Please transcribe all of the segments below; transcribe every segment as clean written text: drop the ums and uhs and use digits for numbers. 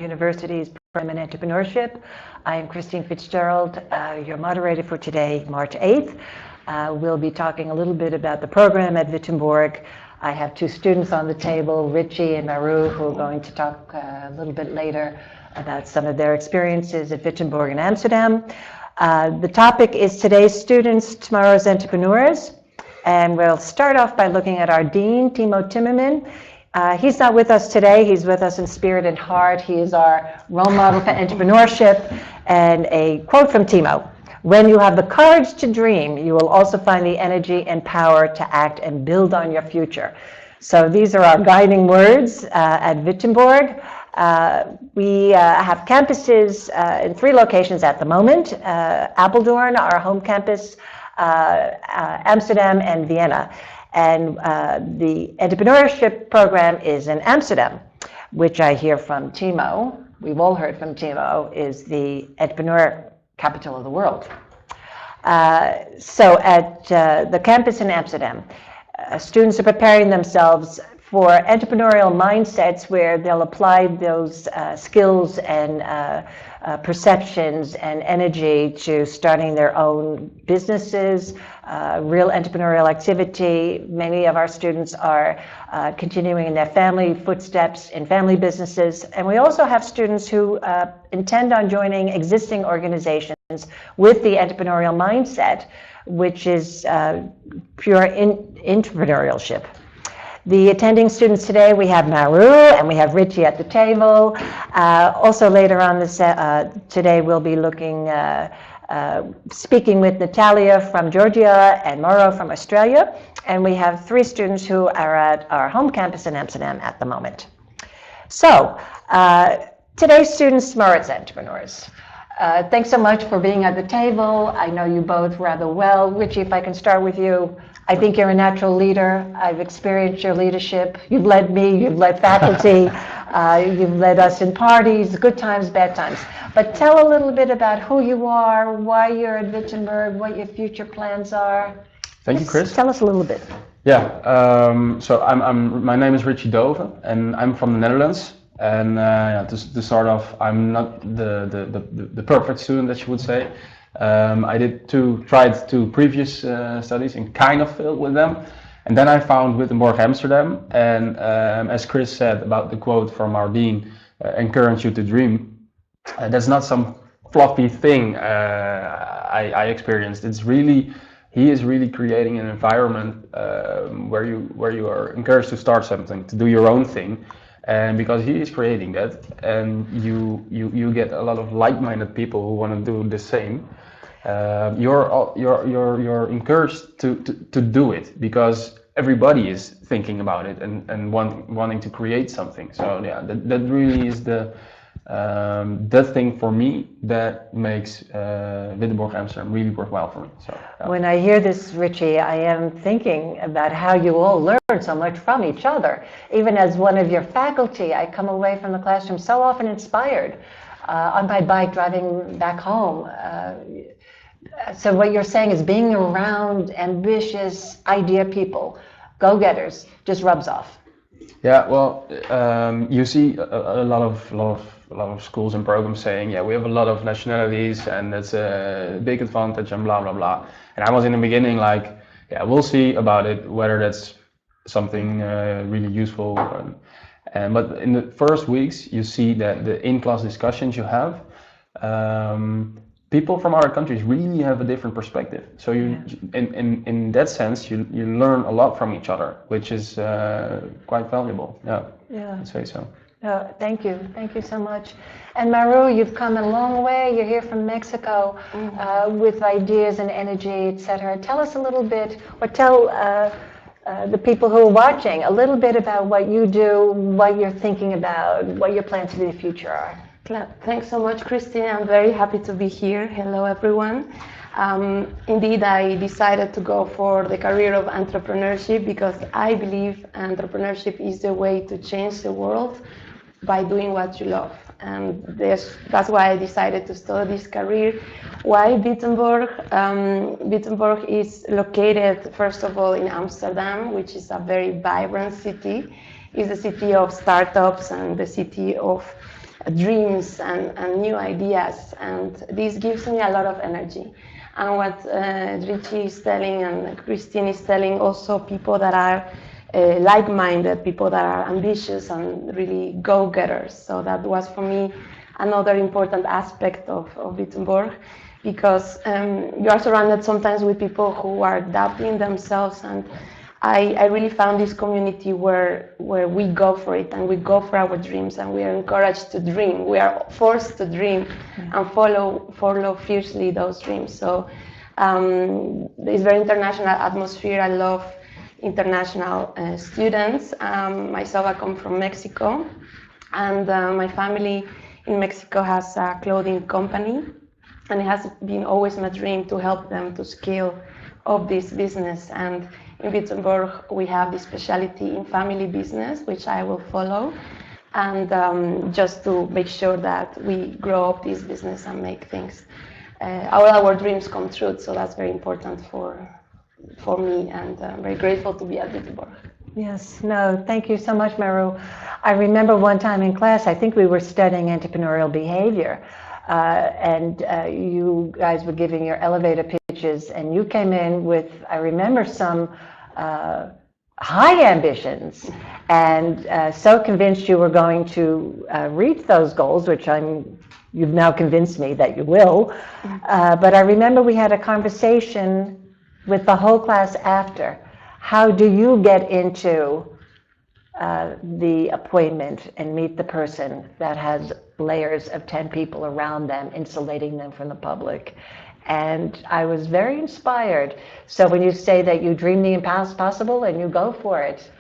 University's Program in Entrepreneurship. I am Christine Fitzgerald, your moderator for today, March 8th. We'll be talking a little bit about the program at Wittenborg. I have two students on the table, Richie and Maru, who are going to talk a little bit later about some of their experiences at Wittenborg in Amsterdam. The topic is today's students, tomorrow's entrepreneurs. And we'll start off by looking at our dean, Timo Timmerman. He's not with us today. He's with us in spirit and heart. He is our role model for entrepreneurship. And a quote from Timo: "When you have the courage to dream, you will also find the energy and power to act and build on your future." So these are our guiding words at Wittenborg. We have campuses in 3 locations at the moment: Apeldoorn, our home campus, Amsterdam, and Vienna. And the entrepreneurship program is in Amsterdam, which I hear from Timo, we've all heard from Timo, is the entrepreneur capital of the world. So at the campus in Amsterdam, students are preparing themselves for entrepreneurial mindsets where they'll apply those skills and perceptions and energy to starting their own businesses, real entrepreneurial activity. Many of our students are continuing in their family footsteps in family businesses. And we also have students who intend on joining existing organizations with the entrepreneurial mindset, which is pure entrepreneurship. The attending students today, we have Maru and we have Richie at the table. Also later on this today, we'll be looking, speaking with Natalia from Georgia and Mauro from Australia. And we have 3 students who are at our home campus in Amsterdam at the moment. So today's students, tomorrow's entrepreneurs. Thanks so much for being at the table. I know you both rather well. Richie, if I can start with you. I think you're a natural leader. I've experienced your leadership. You've led me, you've led faculty, you've led us in parties, good times, bad times. But tell a little bit about who you are, why you're at Wittenberg, what your future plans are. Thank you, Chris. Tell us a little bit. Yeah, so my name is Richie Dove, and I'm from the Netherlands. And to start off, I'm not the perfect student, that you would say. I tried 2 previous studies and kind of failed with them. And then I found Wittenborg Amsterdam. And as Chris said about the quote from our dean, encourage you to dream. That's not some fluffy thing I experienced. He is really creating an environment where you are encouraged to start something, to do your own thing. And because he is creating that, and you get a lot of like-minded people who want to do the same, you're encouraged to do it, because everybody is thinking about it and wanting to create something. So yeah, that really is the thing for me that makes Wittenborg Amsterdam really worthwhile for me. So yeah. When I hear this, Richie, I am thinking about how you all learn so much from each other. Even as one of your faculty, I come away from the classroom so often inspired on my bike driving back home. So what you're saying is being around ambitious idea people, go-getters, just rubs off. Yeah, well, you see a lot of schools and programs saying, yeah, we have a lot of nationalities and that's a big advantage and blah, blah, blah. And I was in the beginning like, yeah, we'll see about it, whether that's something really useful. But in the first weeks, you see that the in-class discussions you have, people from other countries really have a different perspective. So in that sense, you learn a lot from each other, which is quite valuable. Yeah, I'd say so. Thank you so much. And Maru, you've come a long way. You're here from Mexico with ideas and energy, etc. Tell us a little bit, or tell the people who are watching a little bit about what you do, what you're thinking about, what your plans for the future are. Thanks so much, Christine. I'm very happy to be here. Hello, everyone. Indeed, I decided to go for the career of entrepreneurship because I believe entrepreneurship is the way to change the world by doing what you love. And that's why I decided to study this career. Why Wittenborg? Wittenborg is located, first of all, in Amsterdam, which is a very vibrant city. It's the city of startups and the city of dreams and new ideas, and this gives me a lot of energy. And what Richie is telling and Christine is telling, also people that are like-minded, people that are ambitious and really go-getters. So that was for me another important aspect of Wittenborg, because you are surrounded sometimes with people who are doubting themselves, and I really found this community where we go for it and we go for our dreams and we are encouraged to dream. We are forced to dream and follow fiercely those dreams. So it's very international atmosphere. I love international students. Myself, I come from Mexico, and my family in Mexico has a clothing company, and it has been always my dream to help them to scale up this business. And in Wittenborg, we have this specialty in family business, which I will follow, and just to make sure that we grow up this business and make things, all our dreams come true. So that's very important for me, and I'm very grateful to be at Wittenborg. Yes, no, thank you so much, Maru. I remember one time in class, I think we were studying entrepreneurial behavior, and you guys were giving your elevator pitches, and you came in with, I remember, some high ambitions, and so convinced you were going to reach those goals, which you've now convinced me that you will. But I remember we had a conversation with the whole class after. How do you get into the appointment and meet the person that has layers of 10 people around them, insulating them from the public? And I was very inspired. So when you say that you dream the impossible and you go for it,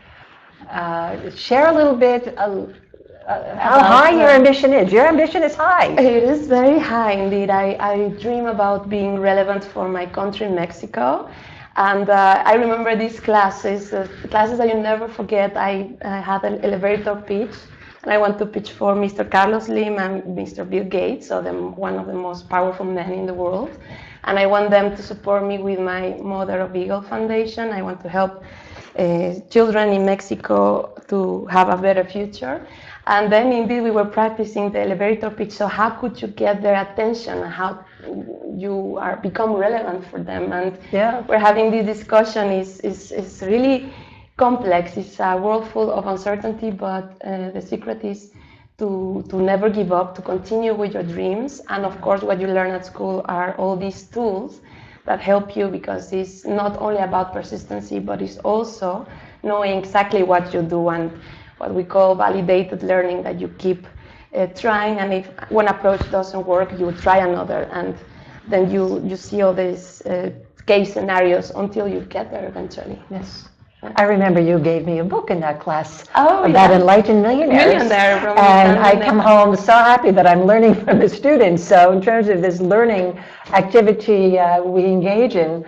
share a little bit how high your ambition is. Your ambition is high. It is very high indeed. I dream about being relevant for my country, Mexico. And I remember these classes that you never forget. I had an elevator pitch, and I want to pitch for Mr. Carlos Slim and Mr. Bill Gates, so one of the most powerful men in the world. And I want them to support me with my Mother of Eagle Foundation. I want to help children in Mexico to have a better future. And then indeed we were practicing the elevator pitch. So how could you get their attention? How you become relevant for them? And we're having this discussion. Is really complex. It's a world full of uncertainty, but the secret is to never give up, to continue with your dreams. And of course, what you learn at school are all these tools that help you, because it's not only about persistency, but it's also knowing exactly what you do, and what we call validated learning, that you keep trying, and if one approach doesn't work, you try another, and then you see all these case scenarios until you get there eventually. Yes. I remember you gave me a book in that class about enlightened millionaires. And I come home so happy that I'm learning from the students. So in terms of this learning activity we engage in,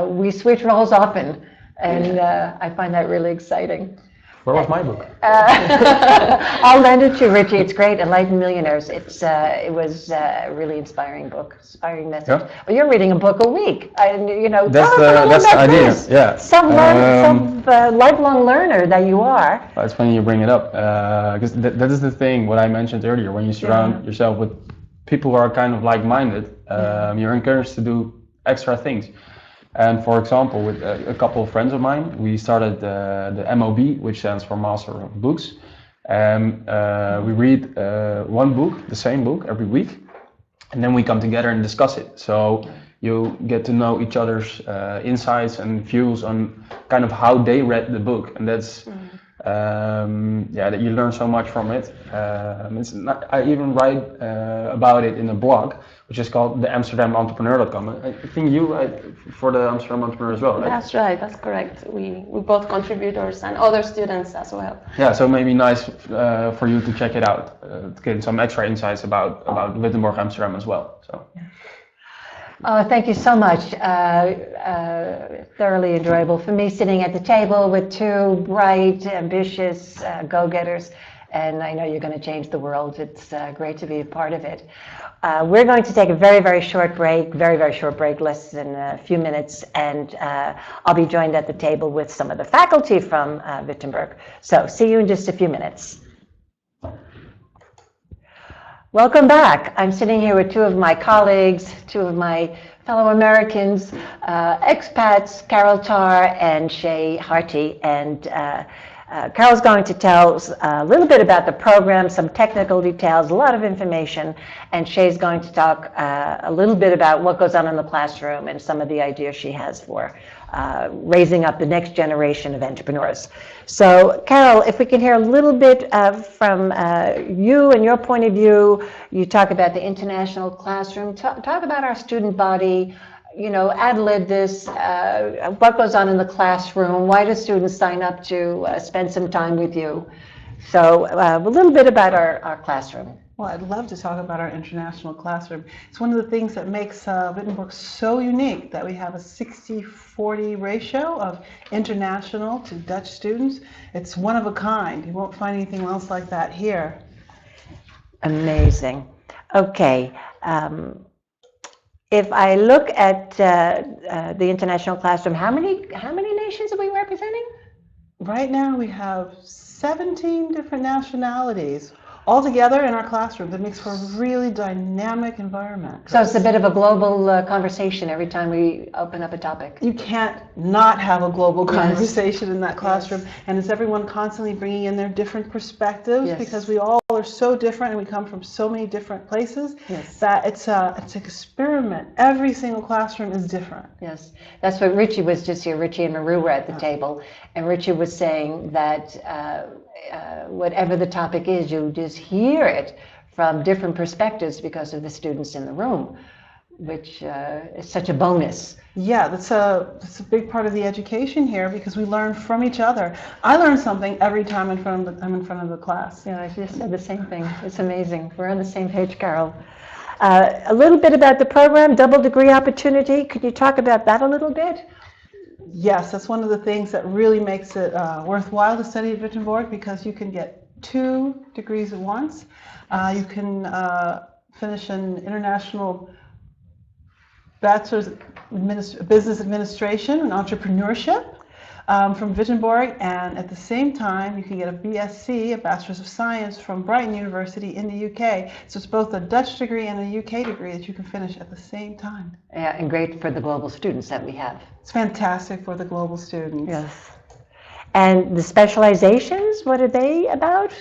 we switch roles often, and I find that really exciting. Where was my book? I'll lend it to you, Richie. It's great, Enlightened Millionaires. It was a really inspiring book, inspiring message. Yeah. Well, you're reading a book a week. That's the idea. Yeah. Some lifelong learner that you are. It's funny you bring it up, because that is the thing. What I mentioned earlier. When you surround yourself with people who are kind of like-minded, you're encouraged to do extra things. And for example, with a couple of friends of mine, we started the MOB, which stands for Master of Books. And we read one book, the same book, every week. And then we come together and discuss it. So you get to know each other's insights and views on kind of how they read the book. And that's, that you learn so much from it. I even write about it in a blog, which is called the Amsterdam Entrepreneur.com. I think you write for the Amsterdam Entrepreneur as well, right? That's right, that's correct. We both contributors and other students as well. Yeah, so maybe nice for you to check it out, to get some extra insights about Wittenborg, Amsterdam as well. So. Thank you so much. Thoroughly enjoyable for me sitting at the table with two bright, ambitious go-getters. And I know you're going to change the world. It's great to be a part of it. We're going to take a very, very short break, less than a few minutes, and I'll be joined at the table with some of the faculty from Wittenborg. So see you in just a few minutes. Welcome back. I'm sitting here with two of my colleagues, two of my fellow Americans, expats, Carol Tarr and Shay Harty. And Carol's going to tell us a little bit about the program, some technical details, a lot of information, and Shay's going to talk a little bit about what goes on in the classroom and some of the ideas she has for raising up the next generation of entrepreneurs. So, Carol, if we can hear a little bit from you and your point of view. You talk about the international classroom. Talk about our student body. You know, ad-lib this, what goes on in the classroom, why do students sign up to spend some time with you? So a little bit about our classroom. Well, I'd love to talk about our international classroom. It's one of the things that makes Wittenborg so unique, that we have a 60-40 ratio of international to Dutch students. It's one of a kind. You won't find anything else like that here. Amazing. Okay. If I look at the international classroom, how many nations are we representing? Right now we have 17 different nationalities all together in our classroom. That makes for a really dynamic environment. So it's a bit of a global conversation every time we open up a topic. You can't not have a global conversation in that classroom. Yes. And it's everyone constantly bringing in their different perspectives, because we all are so different and we come from so many different places, that it's an experiment. Every single classroom is different. Yes, that's what Richie was just here. Richie and Maru were at the table, and Richie was saying that whatever the topic is, you just hear it from different perspectives because of the students in the room, which is such a bonus. Yeah, that's a big part of the education here, because we learn from each other. I learn something every time I'm in front of the class. Yeah, I just said the same thing. It's amazing. We're on the same page, Carol. A little bit about the program, double degree opportunity. Could you talk about that a little bit? Yes, that's one of the things that really makes it worthwhile to study at Wittenborg, because you can get 2 degrees at once. You can finish an international bachelor's business administration and entrepreneurship from Wittenborg, and at the same time you can get a BSc, a Bachelor's of Science, from Brighton University in the UK. So it's both a Dutch degree and a UK degree that you can finish at the same time. Yeah, and great for the global students that we have. It's fantastic for the global students. Yes. And the specializations, what are they about?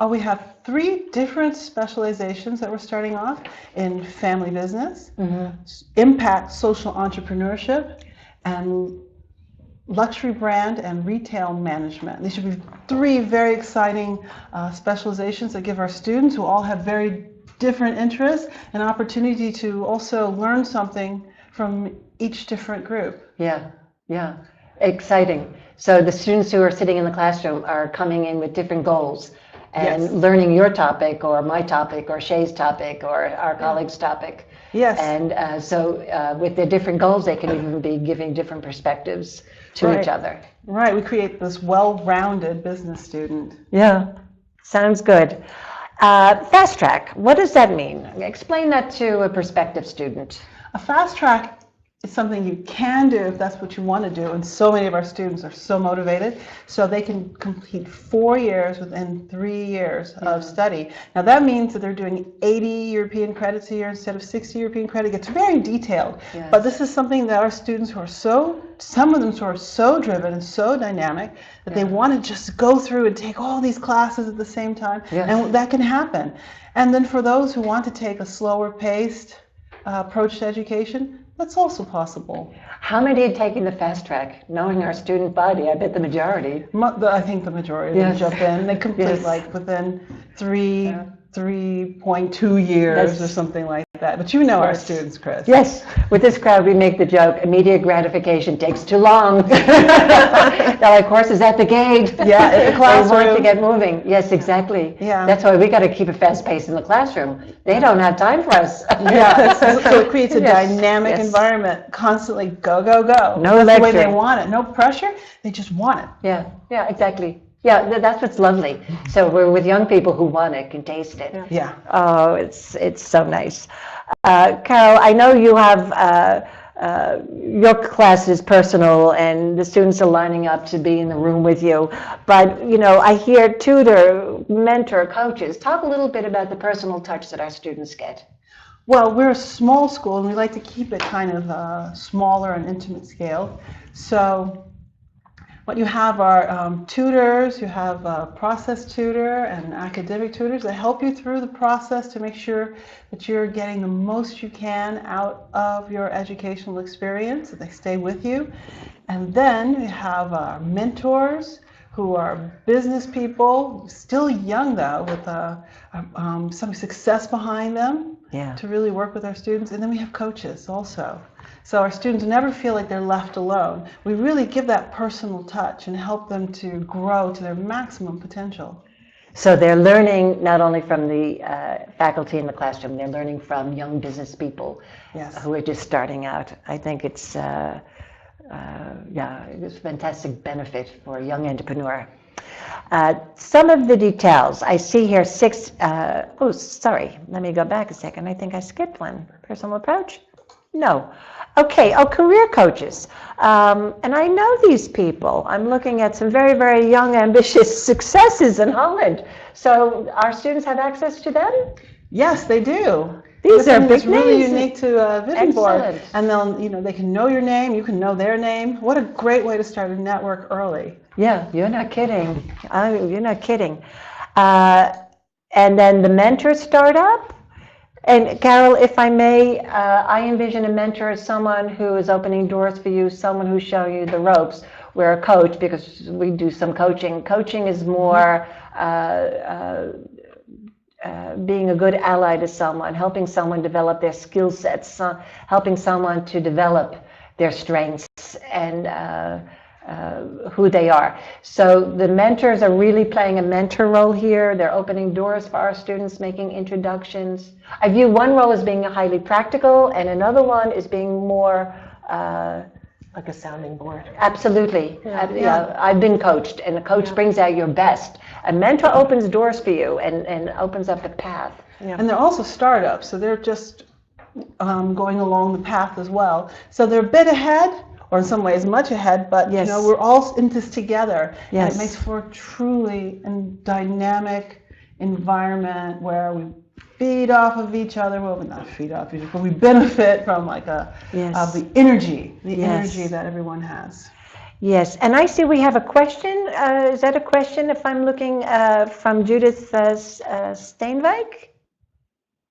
We have 3 different specializations that we're starting off in: family business, impact social entrepreneurship, and luxury brand and retail management. These should be 3 very exciting specializations that give our students, who all have very different interests, an opportunity to also learn something from each different group. Yeah, yeah, exciting. So the students who are sitting in the classroom are coming in with different goals and learning your topic, or my topic, or Shay's topic, or our colleague's topic. Yes. And so with their different goals, they can even be giving different perspectives to each other. Right, we create this well-rounded business student. Yeah, sounds good. Fast track, what does that mean? Explain that to a prospective student. A fast track is something you can do if that's what you want to do, and so many of our students are so motivated, so they can complete 4 years within 3 years of study. Now that means that they're doing 80 European credits a year instead of 60 European credits. It's very detailed, but this is something that our students who are some of them who are so driven and so dynamic that they want to just go through and take all these classes at the same time, and that can happen. And then for those who want to take a slower paced approach to education, that's also possible. How many are taking the fast track? Knowing our student body, I bet the majority. I think the majority of them jump in. They complete like within 3.2 years or something like that. But you know our students, Chris. Yes, with this crowd we make the joke, immediate gratification takes too long. They're like horses at the gate. Yeah, in the classroom. They want to get moving. Yes, exactly. Yeah. That's why we got to keep a fast pace in the classroom. They don't have time for us. Yeah, so it creates a dynamic environment, constantly go, go, go. No That's the way they want it. No pressure, they just want it. Yeah, exactly. Yeah, that's what's lovely. So we're with young people who want it, can taste it. Yeah. Oh, it's so nice. Carol, I know you have your class is personal and the students are lining up to be in the room with you. But, you know, I hear tutor, mentor, coaches. Talk a little bit about the personal touch that our students get. Well, we're a small school and we like to keep it kind of smaller and intimate scale. So what you have are tutors, you have a process tutor and academic tutors that help you through the process to make sure that you're getting the most you can out of your educational experience, that they stay with you. And then you have mentors who are business people, still young though, with some success behind them, to really work with our students. And then we have coaches also. So our students never feel like they're left alone. We really give that personal touch and help them to grow to their maximum potential. So they're learning not only from the faculty in the classroom, they're learning from young business people who are just starting out. I think it's, it's a fantastic benefit for a young entrepreneur. Some of the details, I see here 6, oh, sorry, let me go back a second. I think I skipped one. Personal approach? No. Okay, career coaches. And I know these people. I'm looking at some very, very young, ambitious successes in Holland. So our students have access to them? Yes, they do. These are big names. It's really unique to Wittenborg. Excellent. And they'll, you know, they can know your name, you can know their name. What a great way to start a network early. Yeah, you're not kidding. You're not kidding. And then the mentor startup. And Carol, if I may, I envision a mentor as someone who is opening doors for you, someone who's showing you the ropes. We're a coach because we do some coaching. Coaching is more being a good ally to someone, helping someone develop their skill sets, helping someone to develop their strengths and who they are. So the mentors are really playing a mentor role here. They're opening doors for our students, making introductions. I view one role as being highly practical and another one as being more like a sounding board. Absolutely. I've been coached, and a coach brings out your best. A mentor opens doors for you and opens up the path. And they're also startups, so they're just going along the path as well. So they're a bit ahead, or in some ways much ahead, but you know, we're all in this together. And it makes for a truly dynamic environment where we feed off of each other. Well, not feed off each other, but we benefit from like the energy that everyone has. Yes, and I see we have a question. Is that a question, if I'm looking from Judith Steinwijk?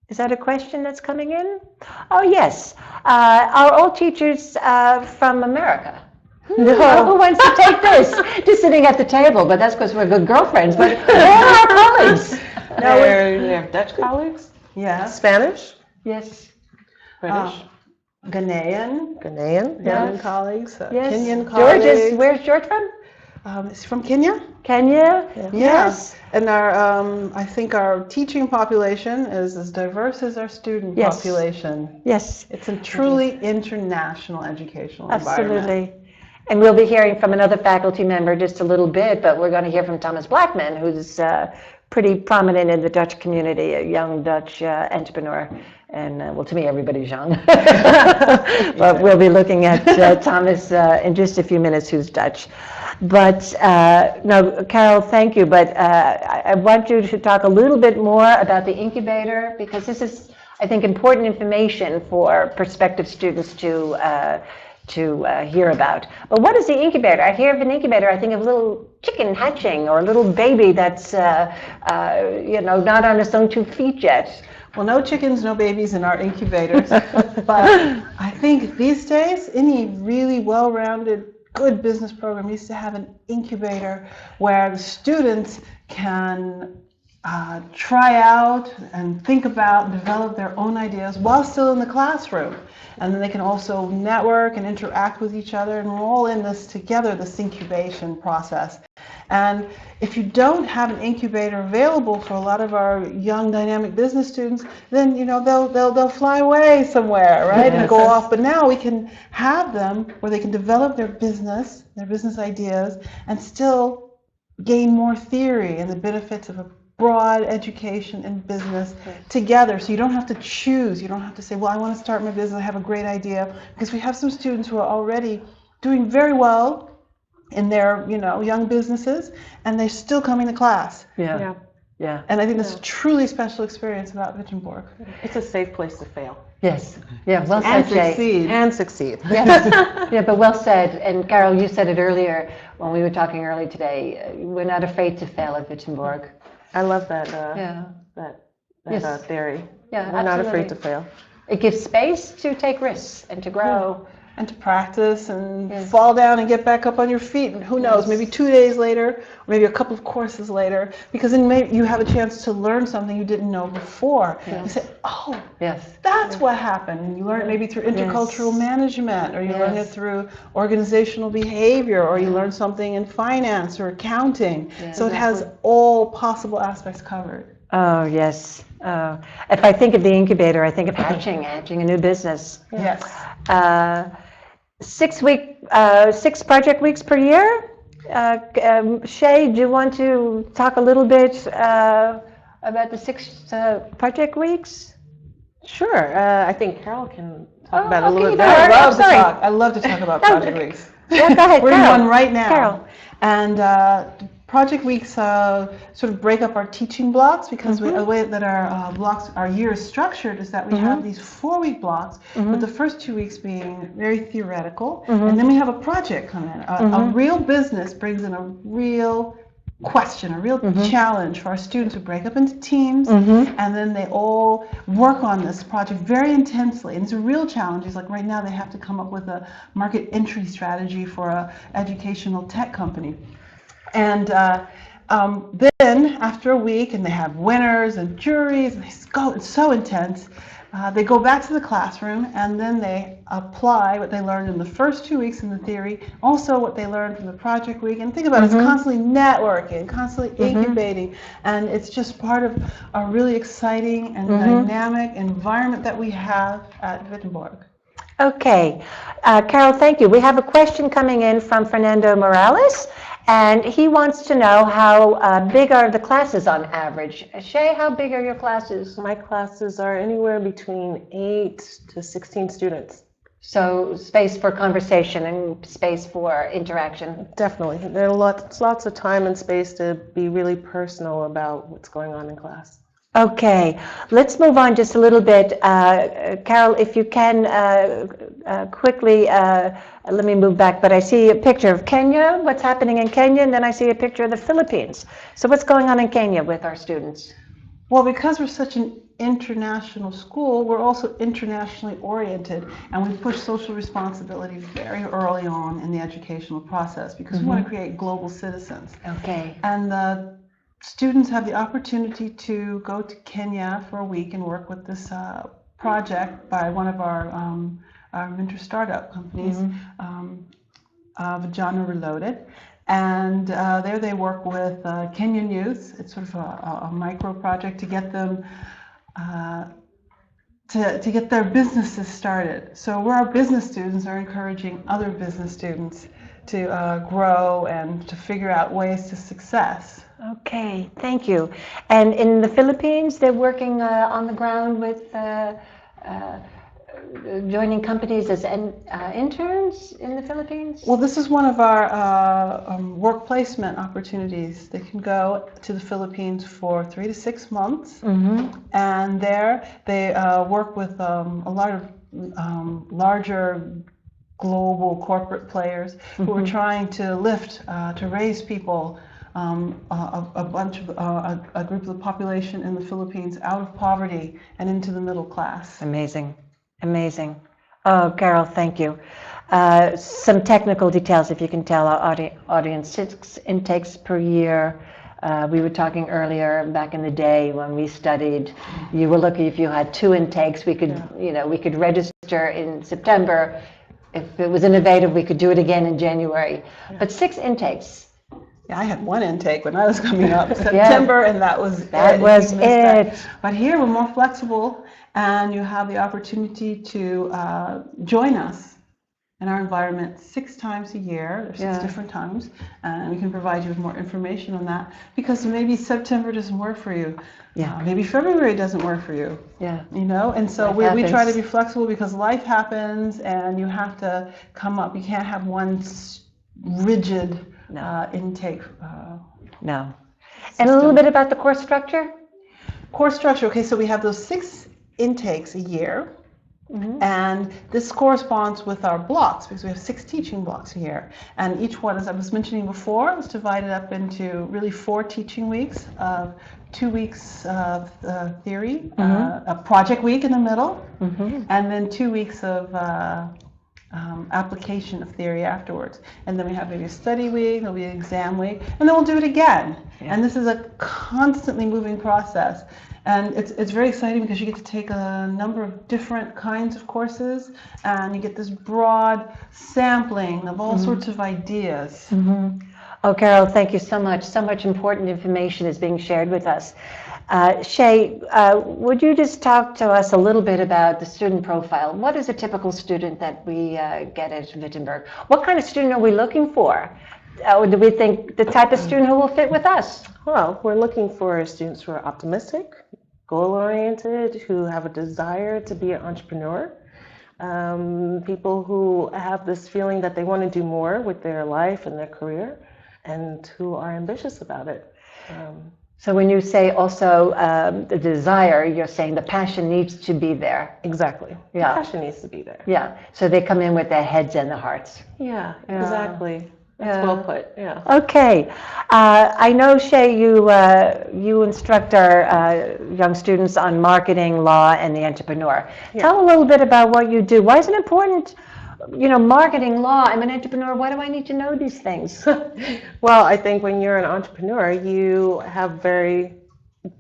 Is that a question that's coming in? Oh, yes. Are all teachers from America? No. Who wants to take this? Just sitting at the table, but that's because we're good girlfriends. But all our colleagues. No, we have Dutch colleagues? Yeah. Spanish? Yes. British? Ghanaian. Ghanaian? Colleagues. Yes. Kenyan colleagues. Where's George from? It's from Kenya. Kenya? Yes. And our, I think our teaching population is as diverse as our student population. Yes. It's a truly international educational environment. Absolutely. And we'll be hearing from another faculty member just a little bit, but we're going to hear from Thomas Blackman, who's pretty prominent in the Dutch community, a young Dutch entrepreneur. And well, to me, everybody's young. But we'll be looking at Thomas in just a few minutes, who's Dutch. But no, Carol, thank you. But I want you to talk a little bit more about the incubator, because this is, I think, important information for prospective students to hear about. But what is the incubator? I hear of an incubator, I think of a little chicken hatching or a little baby that's you know, not on its own 2 feet yet. Well, no chickens, no babies in our incubators. But I think these days, any really well-rounded, good business program needs to have an incubator where the students can try out and think about and develop their own ideas while still in the classroom. And then they can also network and interact with each other, and we're all in this together, this incubation process. And if you don't have an incubator available for a lot of our young dynamic business students, then you know they'll fly away somewhere, right, and go off. But now we can have them where they can develop their business ideas, and still gain more theory and the benefits of a broad education and business together, so you don't have to choose. You don't have to say, well, I want to start my business, I have a great idea, because we have some students who are already doing very well in their, young businesses, and they're still coming to class. Yeah. And I think that's a truly special experience about Wittenborg. It's a safe place to fail. Yes. Yeah. Well And said, Jay. succeed. And succeed. Yes. Yeah, but well said. And Carol, you said it earlier when we were talking early today. We're not afraid to fail at Wittenborg. I love that Yes. theory. Yeah, We're not afraid absolutely. to fail. It gives space to take risks and to grow. And to practice and Yes. fall down and get back up on your feet. And who knows, maybe 2 days later, or maybe a couple of courses later, because then maybe you have a chance to learn something you didn't know before. You say, oh, Yes. that's what happened. And you learn it maybe through intercultural management, or you learn it Yes. through organizational behavior, or you learn something in finance or accounting. So it has all possible aspects covered. Oh, yes. If I think of the incubator, I think of hatching a new business. Yes. 6 project weeks per year. Shay, do you want to talk a little bit about the 6 project weeks? Sure. I think Carol can talk about it a okay, little bit Carol. better. I love to talk about project weeks. Yeah, go ahead, We're in Carol. one right now. Carol. And project weeks sort of break up our teaching blocks, because the way that our year is structured is that we have these 4-week blocks, with the first 2 weeks being very theoretical, and then we have a project come in. A real business brings in a real question, a real challenge for our students who break up into teams, and then they all work on this project very intensely. And it's a real challenge. It's like right now they have to come up with a market entry strategy for an educational tech company. And then after a week, and they have winners and juries, and it's so intense. They go back to the classroom, and then they apply what they learned in the first 2 weeks in the theory, also what they learned from the project week. And think about it, it's constantly networking, constantly incubating, and it's just part of a really exciting and dynamic environment that we have at Wittenborg. Okay. Carol, thank you. We have a question coming in from Fernando Morales, and he wants to know how big are the classes on average. Shay, how big are your classes? My classes are anywhere between 8 to 16 students. So space for conversation and space for interaction. Definitely. There are lots of time and space to be really personal about what's going on in class. Okay, let's move on just a little bit. Carol, if you can quickly, let me move back, but I see a picture of Kenya, what's happening in Kenya, and then I see a picture of the Philippines. So what's going on in Kenya with our students? Well, because we're such an international school, we're also internationally oriented, and we push social responsibility very early on in the educational process, because we want to create global citizens. Okay. And the students have the opportunity to go to Kenya for a week and work with this project by one of our mentor startup companies, Vijana Reloaded. And there they work with Kenyan youth. It's sort of a micro project to get them to get their businesses started. So where our business students are encouraging other business students to grow and to figure out ways to success. Okay, thank you. And in the Philippines, they're working on the ground with joining companies as interns in the Philippines? Well, this is one of our work placement opportunities. They can go to the Philippines for 3 to 6 months, and there they work with a lot of larger global corporate players who are trying to lift, to raise people, a group of the population in the Philippines out of poverty and into the middle class. Amazing, amazing. Oh, Carol, thank you. Some technical details, if you can tell our audience. 6 intakes per year. We were talking earlier, back in the day when we studied, you were lucky if you had 2 intakes. We could, we could register in September. If it was innovative, we could do it again in January. But 6 intakes. Yeah, I had 1 intake when I was coming up, September, and that was it. But here we're more flexible, and you have the opportunity to join us in our environment 6 times a year. There's 6 Yeah. different times, and we can provide you with more information on that, because maybe September doesn't work for you. Yeah. Maybe February doesn't work for you. Yeah. You know, and so Life we try to happens. be flexible, because life happens and you have to come up. You can't have one rigid No. intake. No. And a little bit about the course structure? Course structure. Okay, so we have those 6 intakes a year. And this corresponds with our blocks, because we have 6 teaching blocks a year. And each one, as I was mentioning before, was divided up into really 4 teaching weeks of 2 weeks of theory, a project week in the middle, and then 2 weeks of application of theory afterwards. And then we have maybe a study week, there'll be an exam week, and then we'll do it again. Yeah. And this is a constantly moving process. And it's very exciting, because you get to take a number of different kinds of courses, and you get this broad sampling of all sorts of ideas. Oh, Carol, thank you so much. So much important information is being shared with us. Shay, would you just talk to us a little bit about the student profile? What is a typical student that we get at Wittenberg? What kind of student are we looking for? Or do we think the type of student who will fit with us? Well, we're looking for students who are optimistic, goal-oriented, who have a desire to be an entrepreneur, people who have this feeling that they want to do more with their life and their career, and who are ambitious about it. So when you say also the desire, you're saying the passion needs to be there. Exactly. Yeah. The passion needs to be there. Yeah. So they come in with their heads and their hearts. Yeah, exactly. That's well put, yeah. Okay. I know, Shay, you instruct our young students on marketing, law, and the entrepreneur. Yeah. Tell a little bit about what you do. Why is it important, marketing, law? I'm an entrepreneur. Why do I need to know these things? Well, I think when you're an entrepreneur, you have very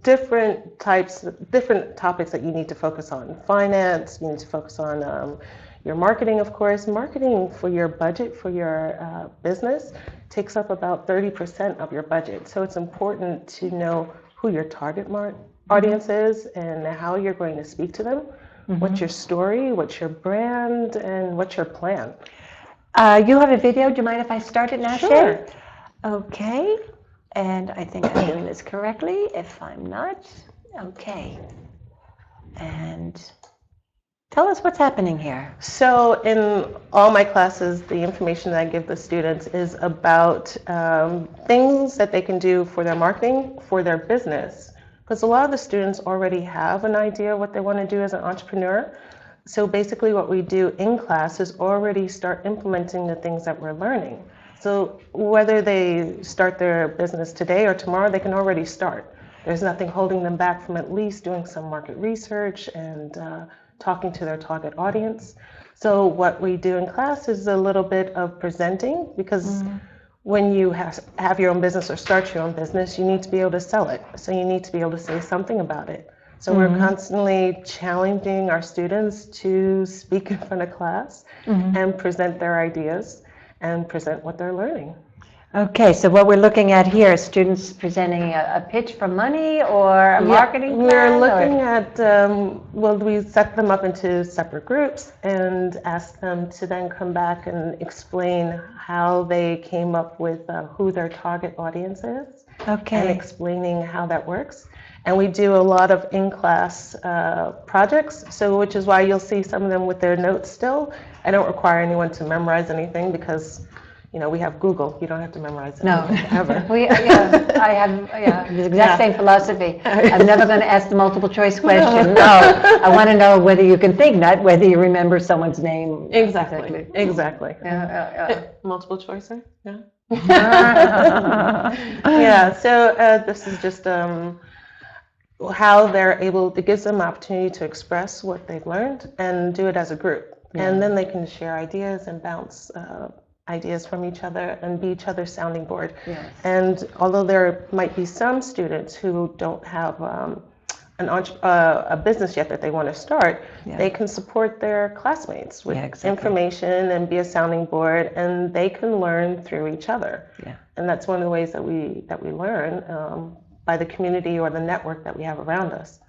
different topics that you need to focus on. Finance, you need to focus on your marketing, of course. Marketing for your budget, for your business, takes up about 30% of your budget. So it's important to know who your target audience is and how you're going to speak to them. What's your story, what's your brand, and what's your plan? You have a video. Do you mind if I start it now, Sure. Shay? Okay. And I think I'm doing this correctly. If I'm not, okay. And tell us what's happening here. So in all my classes, the information that I give the students is about things that they can do for their marketing, for their business. Because a lot of the students already have an idea what they want to do as an entrepreneur. So basically what we do in class is already start implementing the things that we're learning. So whether they start their business today or tomorrow, they can already start. There's nothing holding them back from at least doing some market research and talking to their target audience. So what we do in class is a little bit of presenting, because when you have your own business or start your own business, you need to be able to sell it. So you need to be able to say something about it. So we're constantly challenging our students to speak in front of class and present their ideas and present what they're learning. Okay, so what we're looking at here is students presenting a pitch for money or a marketing plan? We're looking at, we set them up into separate groups and ask them to then come back and explain how they came up with who their target audience is. Okay. And explaining how that works. And we do a lot of in-class projects, so which is why you'll see some of them with their notes still. I don't require anyone to memorize anything because, we have Google. You don't have to memorize anything ever. I have the exact same philosophy. I'm never going to ask the multiple choice question. No, I want to know whether you can think, not whether you remember someone's name. Exactly. Multiple choice, yeah. So this is just how they're able, it gives them opportunity to express what they've learned and do it as a group. And then they can share ideas and bounce ideas from each other and be each other's sounding board. Yes. And although there might be some students who don't have a business yet that they want to start, they can support their classmates with information and be a sounding board, and they can learn through each other. And that's one of the ways that we learn by the community or the network that we have around us.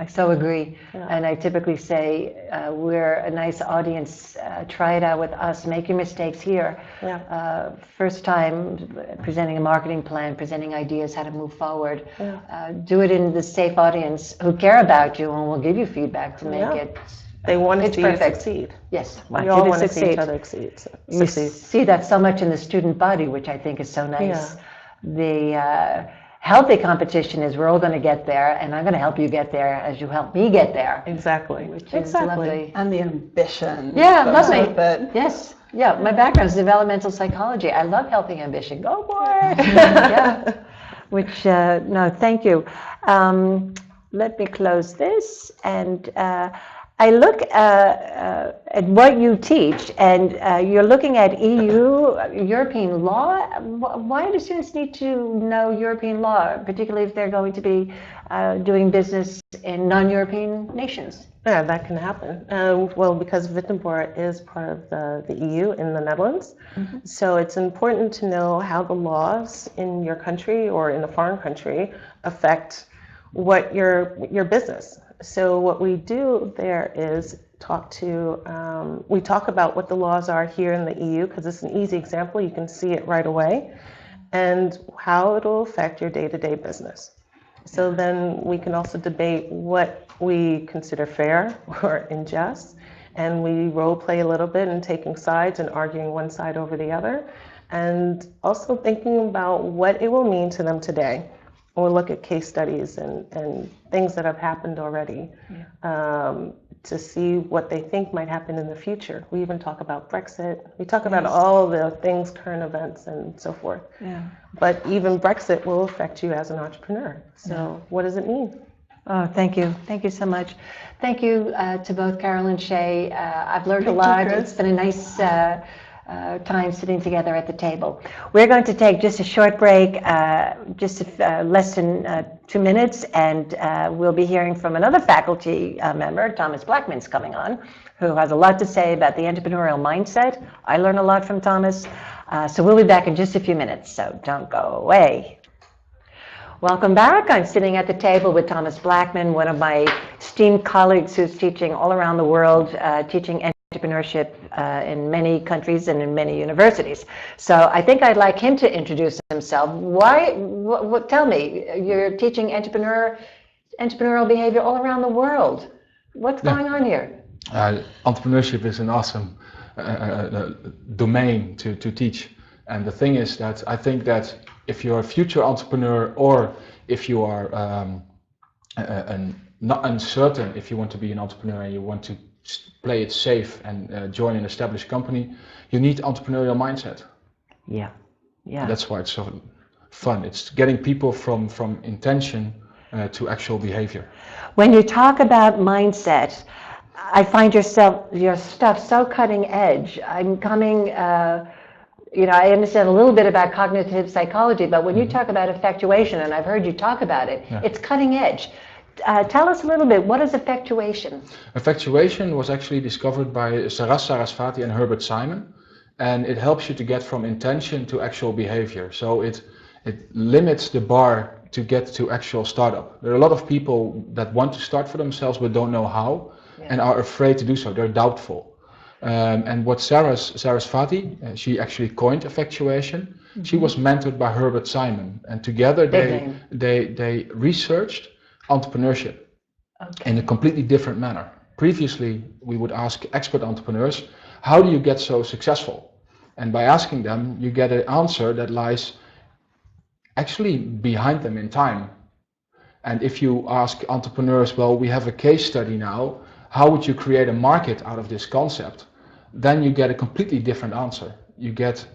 I so agree. Yeah. And I typically say, we're a nice audience. Try it out with us. Make your mistakes here. Yeah. First time presenting a marketing plan, presenting ideas, how to move forward. Yeah. Do it in the safe audience who care about you and will give you feedback to make it. They want to it's see perfect. you succeed. Yes, We all want to see each other You succeed. see that so much in the student body, which I think is so nice. Yeah. The healthy competition is we're all going to get there, and I'm going to help you get there as you help me get there. Exactly. Which is lovely. And the ambition. Yeah, that lovely. goes with it. Yes. Yeah, my background is developmental psychology. I love healthy ambition. Go for it. Yeah. Which, no, thank you. Let me close this. And I look at what you teach, and you're looking at European law. Why do students need to know European law, particularly if they're going to be doing business in non-European nations? Yeah, that can happen. Well, because Wittenborg is part of the EU in the Netherlands, so it's important to know how the laws in your country or in a foreign country affect what your business. So what we do there is we talk about what the laws are here in the EU, because it's an easy example, you can see it right away, and how it will affect your day-to-day business. So then we can also debate what we consider fair or unjust, and we role play a little bit in taking sides and arguing one side over the other, and also thinking about what it will mean to them today. We'll look at case studies and things that have happened already to see what they think might happen in the future. We even talk about Brexit. We talk about all the things, current events and so forth. Yeah. But even Brexit will affect you as an entrepreneur. So what does it mean? Oh, thank you. Thank you so much. Thank you to both Carol and Shay. I've learned a Thank you, lot. Chris. It's been a nice time sitting together at the table. We're going to take just a short break, just less than 2 minutes, and we'll be hearing from another faculty member. Thomas Blackman's coming on, who has a lot to say about the entrepreneurial mindset. I learn a lot from Thomas. So we'll be back in just a few minutes, so don't go away. Welcome back. I'm sitting at the table with Thomas Blackman, one of my esteemed colleagues who's teaching all around the world, teaching entrepreneurship in many countries and in many universities. So I think I'd like him to introduce himself. Tell me, you're teaching entrepreneurial behavior all around the world. What's going on here? Entrepreneurship is an awesome domain to teach. And the thing is that I think that if you're a future entrepreneur, or if you are not uncertain if you want to be an entrepreneur and you want to play it safe and join an established company, you need entrepreneurial mindset. Yeah. And that's why it's so fun. It's getting people from intention to actual behavior. When you talk about mindset, I find your stuff so cutting edge. I'm coming. I understand a little bit about cognitive psychology, but when you talk about effectuation, and I've heard you talk about it, it's cutting edge. Tell us a little bit, what is effectuation? Effectuation was actually discovered by Sarasvati and Herbert Simon, and it helps you to get from intention to actual behavior. So it limits the bar to get to actual startup. There are a lot of people that want to start for themselves but don't know how, and are afraid to do so. They're doubtful. And what Sarasvati, she actually coined effectuation. She was mentored by Herbert Simon, and together they researched entrepreneurship in a completely different manner. Previously, we would ask expert entrepreneurs, how do you get so successful? And by asking them, you get an answer that lies actually behind them in time. And if you ask entrepreneurs, well, we have a case study now, how would you create a market out of this concept? Then you get a completely different answer. You get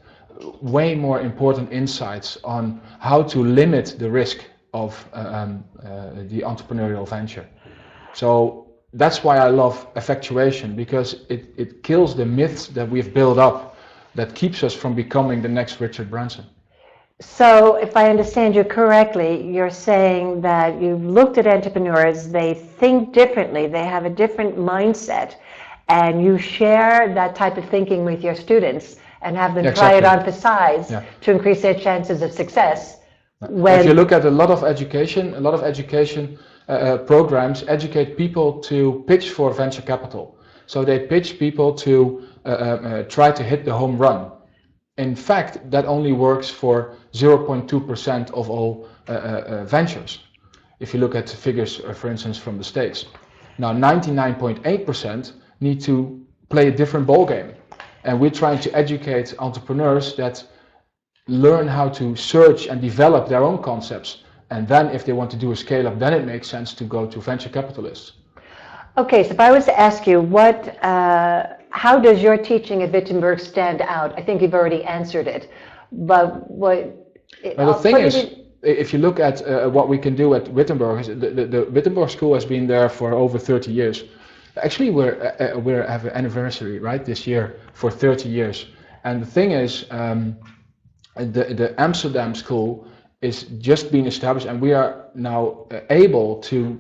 way more important insights on how to limit the risk of the entrepreneurial venture. So that's why I love effectuation, because it kills the myths that we've built up that keeps us from becoming the next Richard Branson. So if I understand you correctly, you're saying that you've looked at entrepreneurs, they think differently, they have a different mindset, and you share that type of thinking with your students and have them try it on for size to increase their chances of success. If you look at a lot of education programs educate people to pitch for venture capital. So they pitch people to try to hit the home run. In fact, that only works for 0.2% of all ventures. If you look at figures, for instance, from the States. Now, 99.8% need to play a different ball game. And we're trying to educate entrepreneurs that learn how to search and develop their own concepts. And then if they want to do a scale up, then it makes sense to go to venture capitalists. Okay, so if I was to ask you, how does your teaching at Wittenborg stand out? I think you've already answered it, but the thing is, if you look at what we can do at Wittenborg, the Wittenborg School has been there for over 30 years. Actually, we have an anniversary, right, this year for 30 years. And the thing is, the Amsterdam School is just being established, and we are now able to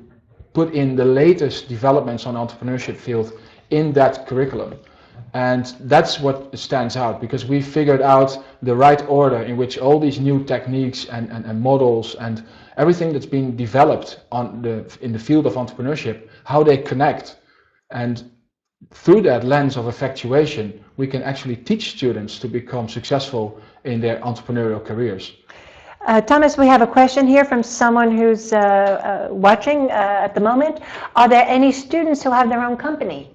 put in the latest developments on entrepreneurship field in that curriculum. And that's what stands out, because we figured out the right order in which all these new techniques and models and everything that's being developed in the field of entrepreneurship, how they connect. And through that lens of effectuation, we can actually teach students to become successful in their entrepreneurial careers. Thomas, we have a question here from someone who's watching at the moment. Are there any students who have their own company?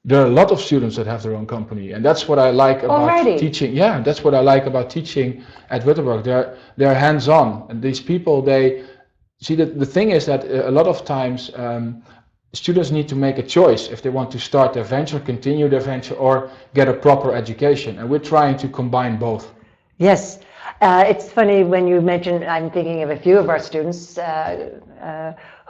There are a lot of students that have their own company, and that's what I like about teaching. Yeah, that's what I like about teaching at Wittenborg. They're hands-on, and these people, they see that the thing is that a lot of times students need to make a choice if they want to start their venture, continue their venture, or get a proper education, and we're trying to combine both. Yes. It's funny when you mentioned, I'm thinking of a few of our students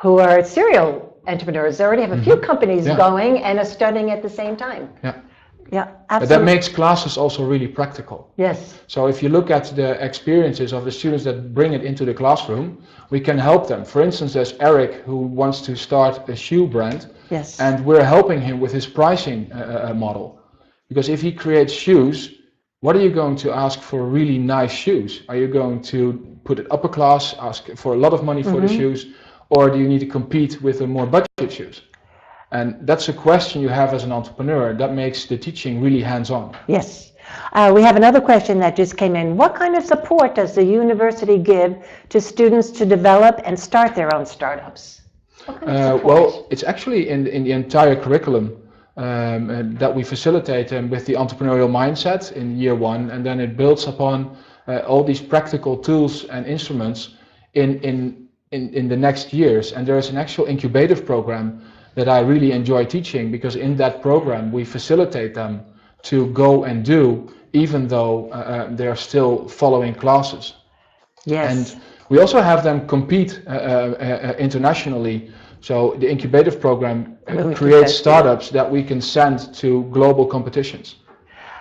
who are serial entrepreneurs. They already have a few companies going and are studying at the same time. Yeah, yeah, absolutely. But that makes classes also really practical. Yes. So if you look at the experiences of the students that bring it into the classroom, we can help them. For instance, there's Eric who wants to start a shoe brand. Yes. And we're helping him with his pricing model. Because if he creates shoes, what are you going to ask for really nice shoes? Are you going to put it upper class, ask for a lot of money for the shoes, or do you need to compete with the more budget shoes? And that's a question you have as an entrepreneur. That makes the teaching really hands-on. Yes. We have another question that just came in. What kind of support does the university give to students to develop and start their own startups? What kind of support? Well, it's actually in the entire curriculum. That we facilitate them with the entrepreneurial mindset in year one, and then it builds upon all these practical tools and instruments in the next years. And there is an actual incubative program that I really enjoy teaching, because in that program we facilitate them to go and do, even though they are still following classes. Yes. And we also have them compete internationally. So the incubative program creates startups that we can send to global competitions.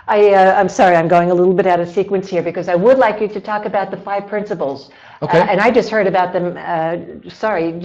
I'm sorry, I'm going a little bit out of sequence here, because I would like you to talk about the 5 principles. Okay. And I just heard about them, talking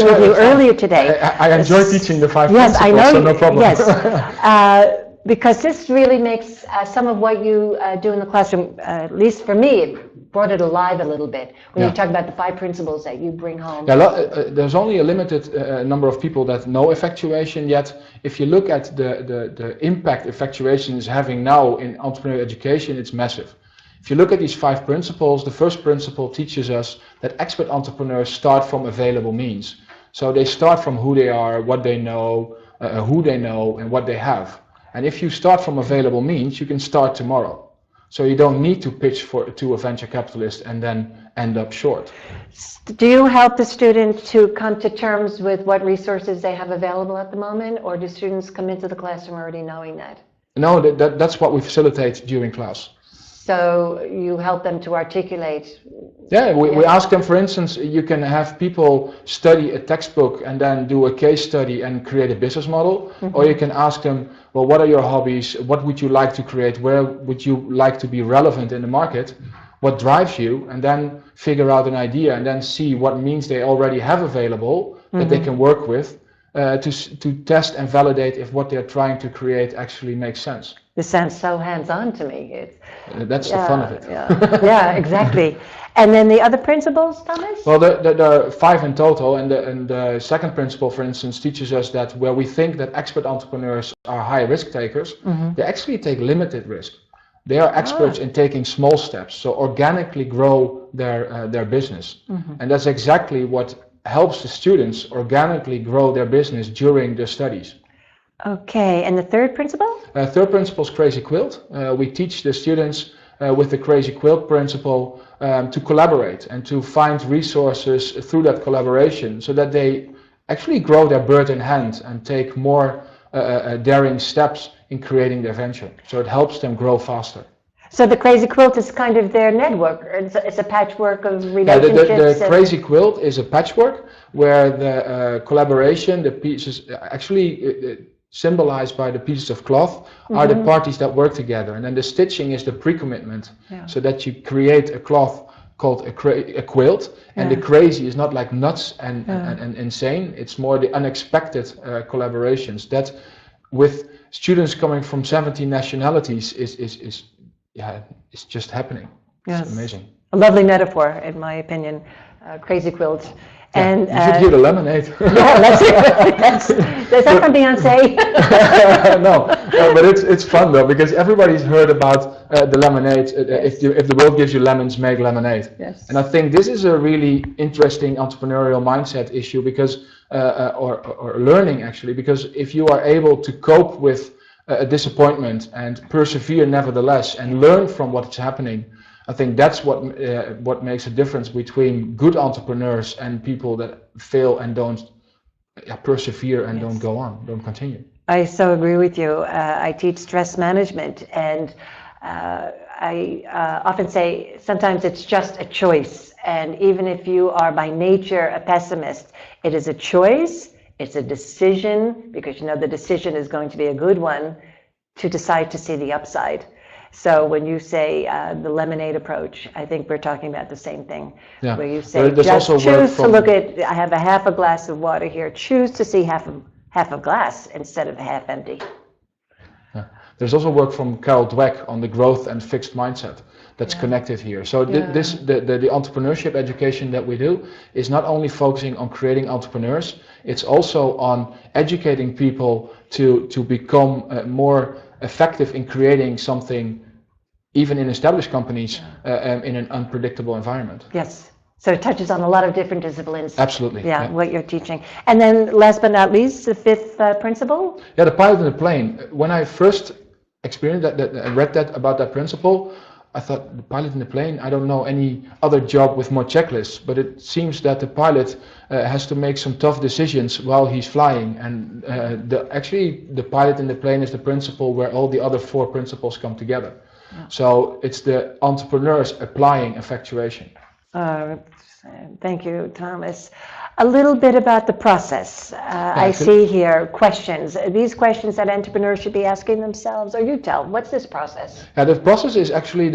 with you earlier today. I enjoy teaching the 5 principles, I know, so no problem. Yes, because this really makes some of what you do in the classroom, at least for me, it brought it alive a little bit when you talk about the 5 principles that you bring home. Yeah, there's only a limited number of people that know effectuation yet. If you look at the impact effectuation is having now in entrepreneurial education, it's massive. If you look at these 5 principles, the first principle teaches us that expert entrepreneurs start from available means. So they start from who they are, what they know, who they know, and what they have. And if you start from available means, you can start tomorrow. So you don't need to pitch to a venture capitalist and then end up short. Do you help the student to come to terms with what resources they have available at the moment, or do students come into the classroom already knowing that? No, that's what we facilitate during class. So you help them to articulate? Yeah, we ask them, for instance, you can have people study a textbook and then do a case study and create a business model. Or you can ask them, well, what are your hobbies? What would you like to create? Where would you like to be relevant in the market? What drives you? And then figure out an idea and then see what means they already have available that they can work with to test and validate if what they're trying to create actually makes sense. This sounds so hands-on to me. That's the fun of it. Yeah, exactly. And then the other principles, Thomas? Well, there are 5 in total, and the second principle, for instance, teaches us that where we think that expert entrepreneurs are high risk takers, they actually take limited risk. They are experts in taking small steps, so organically grow their business. And that's exactly what helps the students organically grow their business during their studies. Okay, and the third principle? Third principle is Crazy Quilt. We teach the students with the Crazy Quilt principle to collaborate and to find resources through that collaboration so that they actually grow their bird in hand and take more daring steps in creating their venture. So it helps them grow faster. So the Crazy Quilt is kind of their network. It's a patchwork of relationships. The Crazy Quilt is a patchwork where the collaboration, the pieces, actually symbolized by the pieces of cloth, are the parties that work together. And then the stitching is the pre-commitment, so that you create a cloth called a quilt. And the crazy is not like nuts and insane. It's more the unexpected collaborations that, with students coming from 17 nationalities, it's just happening. Yes. It's amazing. A lovely metaphor, in my opinion, Crazy Quilt. And you should hear the lemonade. Yeah, let's hear it. Is that from Beyonce? No, but it's fun though, because everybody's heard about the lemonade. If the world gives you lemons, make lemonade. Yes. And I think this is a really interesting entrepreneurial mindset issue, because or learning actually, because if you are able to cope with a disappointment and persevere nevertheless and learn from what's happening, I think that's what makes a difference between good entrepreneurs and people that fail and don't persevere and don't go on, don't continue. I so agree with you. I teach stress management, and I often say sometimes it's just a choice. And even if you are by nature a pessimist, it is a choice, it's a decision, because you know the decision is going to be a good one, to decide to see the upside. So when you say the lemonade approach, I think we're talking about the same thing. Yeah. Where you say, There's just also choose to look at, I have a half a glass of water here, choose to see half a glass instead of half empty. Yeah. There's also work from Carol Dweck on the growth and fixed mindset that's connected here. So the entrepreneurship education that we do is not only focusing on creating entrepreneurs, it's also on educating people to become more effective in creating something, even in established companies, in an unpredictable environment. Yes. So it touches on a lot of different disciplines. Absolutely. Yeah, what you're teaching. And then last but not least, the fifth principle? Yeah, the pilot in the plane. When I first experienced that, read that about that principle, I thought, the pilot in the plane, I don't know any other job with more checklists, but it seems that the pilot has to make some tough decisions while he's flying. And actually, the pilot in the plane is the principle where all the other 4 principles come together. Yeah. So it's the entrepreneurs applying effectuation. Thank you, Thomas. A little bit about the process. I see here questions. Are these questions that entrepreneurs should be asking themselves, or you tell? What's this process? The process is actually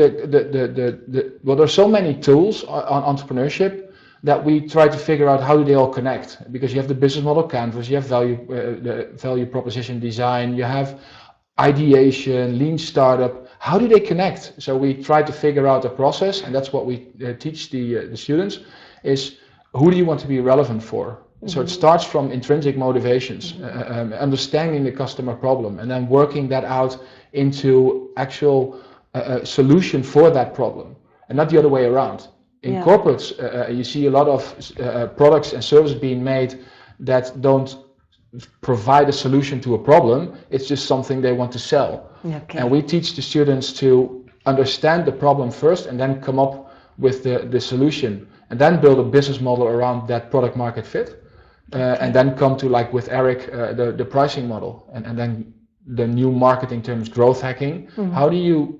well, there's so many tools on entrepreneurship that we try to figure out how do they all connect, because you have the business model canvas, you have the value proposition design, you have ideation, lean startup. How do they connect? So we try to figure out a process, and that's what we teach the students, is who do you want to be relevant for? So it starts from intrinsic motivations, understanding the customer problem, and then working that out into actual solution for that problem, and not the other way around. In corporates, you see a lot of products and services being made that don't provide a solution to a problem. It's just something they want to sell. Okay. And we teach the students to understand the problem first and then come up with the solution, and then build a business model around that product market fit, and then come to, like with Eric, the pricing model, and then the new marketing terms, growth hacking. How do you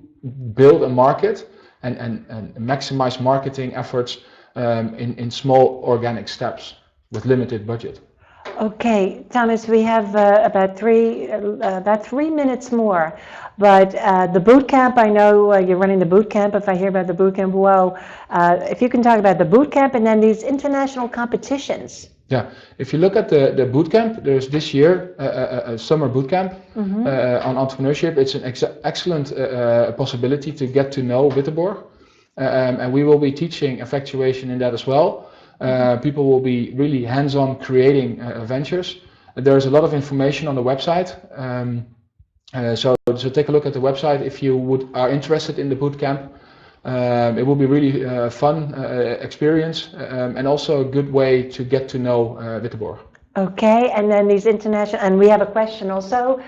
build a market and maximize marketing efforts in small organic steps with limited budget? Okay, Thomas, we have about 3 minutes more, but the boot camp, I know you're running the boot camp. If I hear about the boot camp, well, if you can talk about the boot camp and then these international competitions Yeah, if you look at the boot camp, there's this year a summer boot camp on entrepreneurship. It's an excellent possibility to get to know Wittenborg, and we will be teaching effectuation in that as well. People will be really hands-on creating ventures. There's a lot of information on the website, so take a look at the website if you are interested in the boot camp. It will be really fun experience and also a good way to get to know Wittenborg. Okay, and then these international, and we have a question also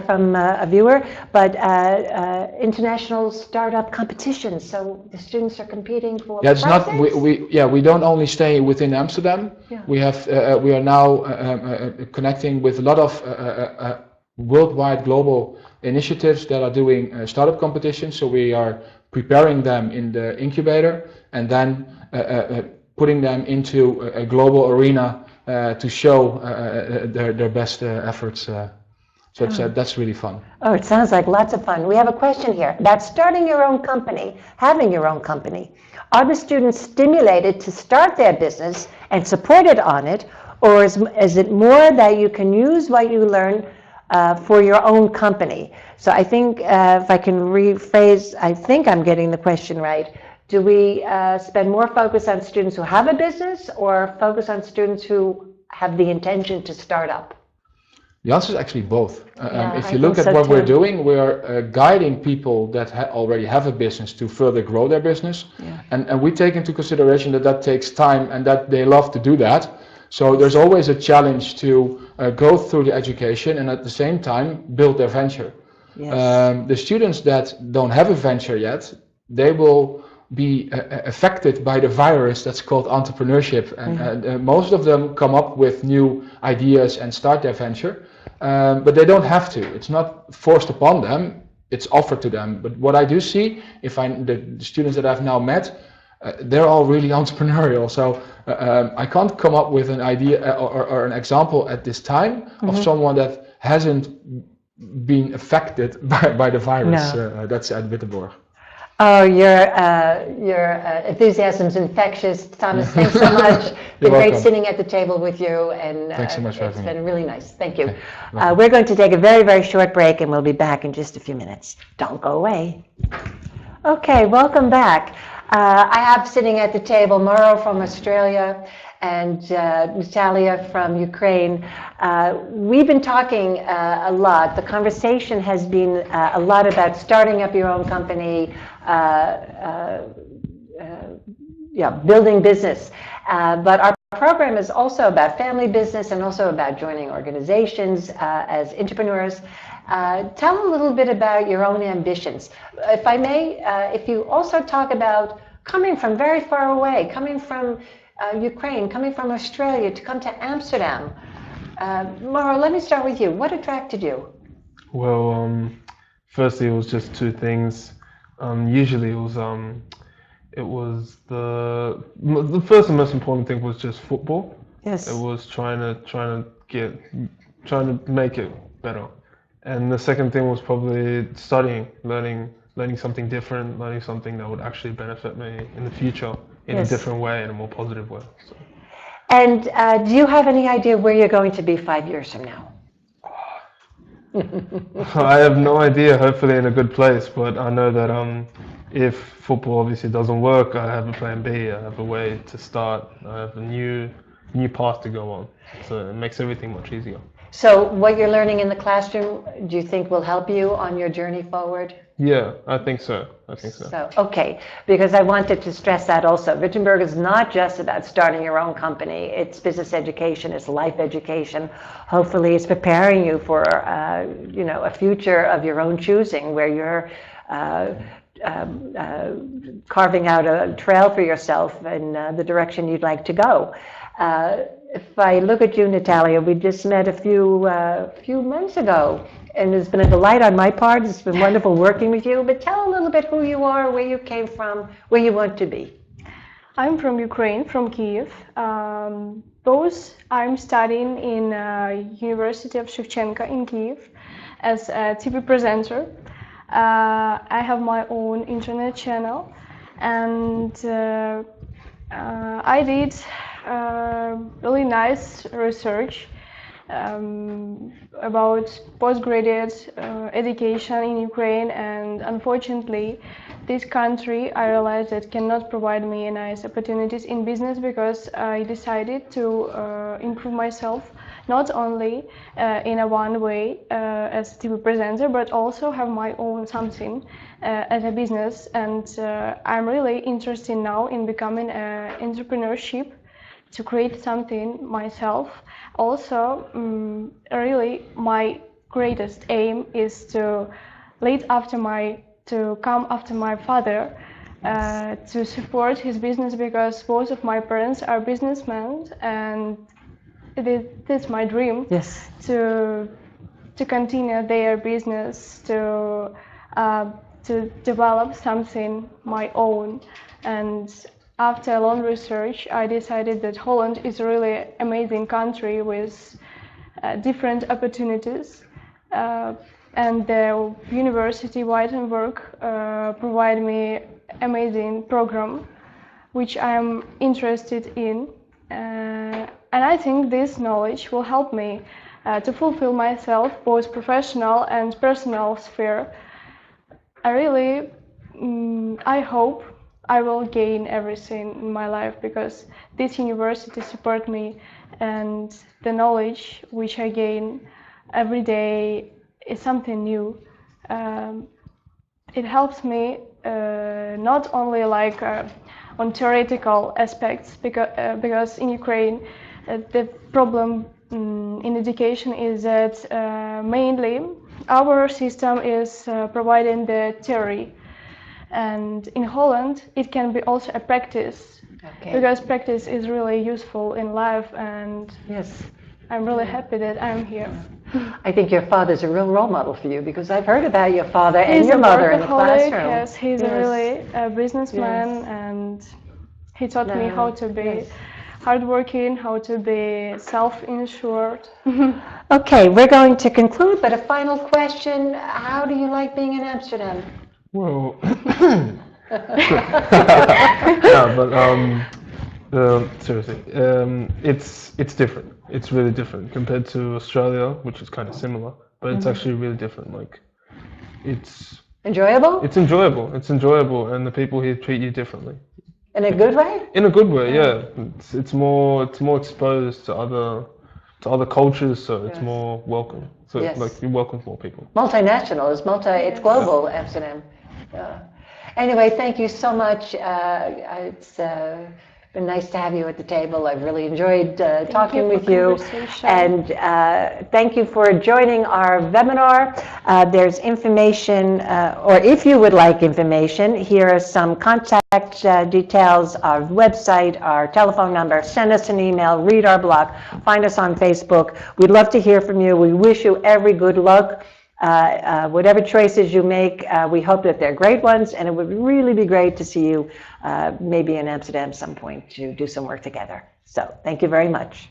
from a viewer, but international startup competitions. So the students are competing for it's prizes? not we don't only stay within Amsterdam. Yeah. We are now connecting with a lot of worldwide global initiatives that are doing startup competitions. So we are preparing them in the incubator and then putting them into a global arena to show their best efforts. So that's really fun. Oh, it sounds like lots of fun. We have a question here about starting your own company, having your own company. Are the students stimulated to start their business and supported on it, or is it more that you can use what you learn for your own company? So I think if I can rephrase, I think I'm getting the question right. Do we spend more focus on students who have a business or focus on students who have the intention to start up? The answer is actually both. If you I look think at so what we're too. doing, we're guiding people that already have a business to further grow their business. Yeah. And we take into consideration that takes time and that they love to do that. So there's always a challenge to go through the education and at the same time build their venture. Yes. The students that don't have a venture yet, they will be affected by the virus that's called entrepreneurship, and most of them come up with new ideas and start their venture, but they don't have to. It's not forced upon them, it's offered to them. But what I do see, the students that I've now met, they're all really entrepreneurial. So I can't come up with an idea or an example at this time of someone that hasn't been affected by the virus. No. That's at Wittenborg. Oh, your enthusiasm is infectious, Thomas. Thanks so much. Been great welcome. sitting at the table with you, and Thanks so much for it's having me. been really nice. Thank you. Okay, We're going to take a very, very short break, and we'll be back in just a few minutes. Don't go away. Okay, welcome back. I have sitting at the table Mauro from Australia and Natalia from Ukraine. We've been talking a lot. The conversation has been a lot about starting up your own company, building business. But our program is also about family business and also about joining organizations as entrepreneurs. Tell a little bit about your own ambitions. If I may, if you also talk about coming from very far away, coming from Ukraine, coming from Australia to come to Amsterdam. Mauro, let me start with you. What attracted you? Well, firstly, it was just two things. Usually, it was the first and most important thing was just football. Yes. It was trying to make it better, and the second thing was probably studying, learning something different, learning something that would actually benefit me in the future in Yes. a different way, in a more positive way. So. And do you have any idea where you're going to be 5 years from now? I have no idea, hopefully in a good place, but I know that if football obviously doesn't work, I have a plan B, I have a way to start, I have a new path to go on. So it makes everything much easier. So what you're learning in the classroom, do you think will help you on your journey forward? Yeah, I think so. So, okay, because I wanted to stress that also. Wittenborg is not just about starting your own company. It's business education, it's life education. Hopefully it's preparing you for, a future of your own choosing where you're carving out a trail for yourself in the direction you'd like to go. If I look at you, Natalia, we just met a few months ago, and it's been a delight on my part. It's been wonderful working with you. But tell a little bit who you are, where you came from, where you want to be. I'm from Ukraine, from Kyiv. Both I'm studying in University of Shevchenko in Kyiv as a TV presenter. I have my own internet channel, and I did really nice research about postgraduate education in Ukraine, and unfortunately this country, I realized, that cannot provide me nice opportunities in business, because I decided to improve myself not only in a one way as a TV presenter, but also have my own something as a business. And I'm really interested now in becoming an entrepreneurship, to create something myself. Also, really my greatest aim is to come after my father, to support his business, because both of my parents are businessmen, and that's my dream. Yes. To continue their business, to develop something my own. And after a long research, I decided that Holland is a really amazing country with different opportunities. And the University Wittenborg provide me amazing program, which I'm interested in. And I think this knowledge will help me to fulfill myself, both professional and personal sphere. I hope I will gain everything in my life, because this university support me, and the knowledge which I gain every day is something new. It helps me not only like on theoretical aspects, because in Ukraine the problem in education is that mainly our system is providing the theory, and in Holland it can be also a practice, because practice is really useful in life, and Yes. I'm really happy that I'm here. I think your father's a real role model for you, because I've heard about your father and He's your a mother in the workaholic. classroom. Yes, he's a really businessman, and he taught me how to be hardworking, how to be self-insured. Okay, we're going to conclude, but a final question. How do you like being in Amsterdam? Well, no, but seriously, it's different. It's really different compared to Australia, which is kind of similar, but it's actually really different. Like, it's Enjoyable? it's enjoyable. It's enjoyable, and the people here treat you differently. In a good way? In a good way, yeah. It's more exposed to other cultures, so it's more welcome. So like you welcome more people. Multinational, it's global, Amsterdam. Anyway, thank you so much. It's been nice to have you at the table. I've really enjoyed talking with you. And thank you for joining our webinar. There's information, or if you would like information, here are some contact details, our website, our telephone number. Send us an email, read our blog, find us on Facebook. We'd love to hear from you. We wish you every good luck. Whatever choices you make, we hope that they're great ones, and it would really be great to see you maybe in Amsterdam some point to do some work together. So thank you very much.